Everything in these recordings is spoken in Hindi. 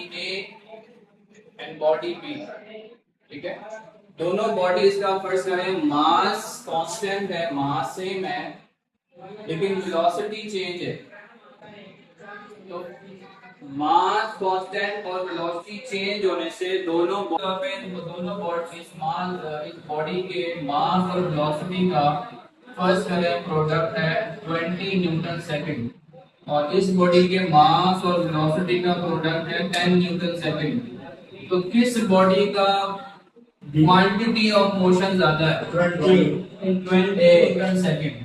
Body A and body B, ठीक है। दोनों बॉडीज का फर्स्ट करें, मास कांस्टेंट है, मास सेम है, लेकिन वेलोसिटी चेंज है। तो मास कांस्टेंट और वेलोसिटी चेंज होने से दोनों इस बॉडी के मास और वेलोसिटी का फर्स्ट करें प्रोडक्ट है 20 न्यूटन सेकंड, और इस बॉडी के मास और वेलोसिटी का प्रोडक्ट है 10 न्यूटन सेकंड। तो किस बॉडी का क्वांटिटी ऑफ मोशन ज्यादा है? 20 न्यूटन सेकंड।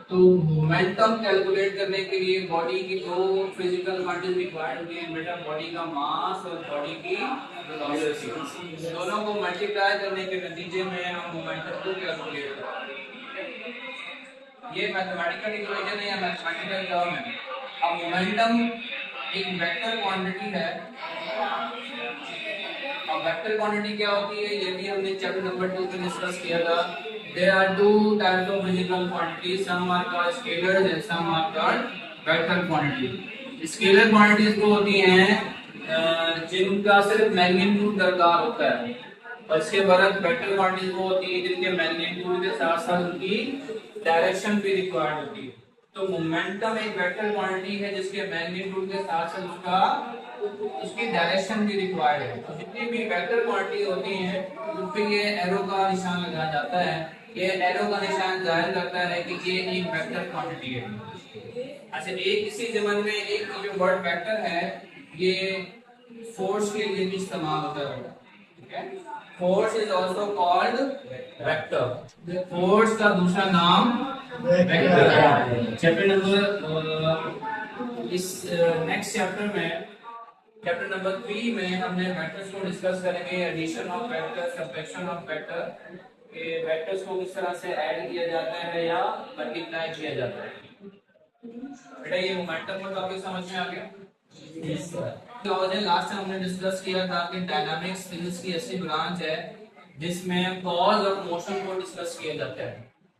तो मोमेंटम कैलकुलेट करने के लिए बॉडी की दो फिजिकल क्वांटिटीज रिक्वायर्ड होती है बेटा, बॉडी का मास और बॉडी की वेलोसिटी। दोनों को मल्टीप्लाई करने के नतीजे में हम मोमेंटम को कैलकुलेट करते हैं। ये मैथमेटिकल इक्वेशन है या मैथमेटिकल टर्म है। अब मोमेंटम एक वेक्टर क्वांटिटी है। अब वेक्टर क्वांटिटी क्या होती है, ये भी हमने चैप्टर नंबर 2 में डिस्कस किया था। There are two types of physical quantities. Some are called scalars and some are called vector quantities. Scalar quantities वो होती हैं जिनका सिर्फ मैग्नीट्यूड दरकार होता है, और इसके बरक्स वेक्टर क्वांटिटीज वो होती हैं जिनके मैग्नीट्यूड के साथ साथ उनकी डायरेक्शन भी रिक्वायर्ड होती है। तो मोमेंटम एक वेक्टर क्वांटिटी है जिसके मैग्नीट्यूड के साथ साथ उसकी डायरेक्शन भी रिक्वायर्ड है। तो जितनी भी वेक्टर क्वांटिटी होती हैं उन पे ये एरो का निशान लगाया जाता है। ये एरो का निशान जाहिर करता है कि ये एक वेक्टर क्वांटिटी है। अच्छा, एक इसी जमन में एक जो वर्ड वेक्टर है ये फोर्स के लिए भी इस्तेमाल होता है, ठीक है। Force is also called vector. Force का दूसरा नाम वेक्टर है। चैप्टर नंबर इस नेक्स्ट चैप्टर में चैप्टर नंबर 3 में हमने वेक्टर्स को डिस्कस करेंगे, addition of vectors, subtraction of vector, के वेक्टर्स को किस तरह से ऐड किया जाता है या मल्टीप्लाई किया जाता है। बेटा ये मोमेंटम का टॉपिक समझ में आ गया? Yes sir. लास्ट टाइम हमने डिस्कस किया था कि डायनामिक्स फिजिक्स की ऐसी ब्रांच है जिसमें कॉज ऑफ मोशन को डिस्कस किया जाता है,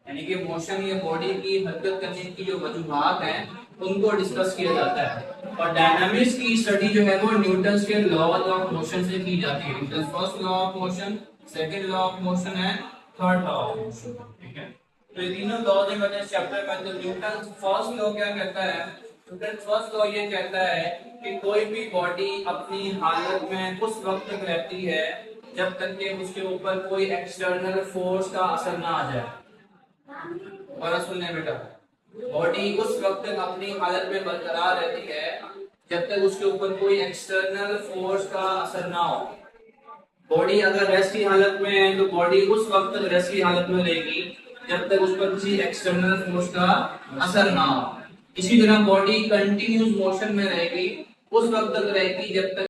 यानी कि मोशन या बॉडी की हरकत करने की जो वजूहात हैं उनको डिस्कस किया जाता है। और डायनामिक्स की स्टडी जो है वो न्यूटन के लॉज ऑफ मोशन से की जाती है। Newton first law of motion, second law of motion है, थर्ड लॉ ऑफ मोशन, ठीक है। तो ये तीनों लॉज हैं मैंने इस चैप्टर में। तो न्यूटन फर्स्ट लॉ क्या कहता है? न्यूटन फर्स्ट लॉ ये कहता है कि कोई भी बॉडी अपनी हालत में उस वक्त तक रहती है जब तक कि उसके ऊपर कोई एक्सटर्नल फोर्स का असर ना आ जाए। और सुनने बेटा, बॉडी उस वक्त तक अपनी हालत में बरकरार रहती है जब तक उसके ऊपर कोई एक्सटर्नल फोर्स का असर ना हो। बॉडी अगर रेस्ट की हालत में है तो बॉडी उस वक्त तक रेस्ट की हालत में रहेगी जब तक उस पर किसी एक्सटर्नल फोर्स का असर ना हो। इसी तरह बॉडी कंटिन्यूस मोशन में रहेगी, उस वक्त तक रहेगी जब तक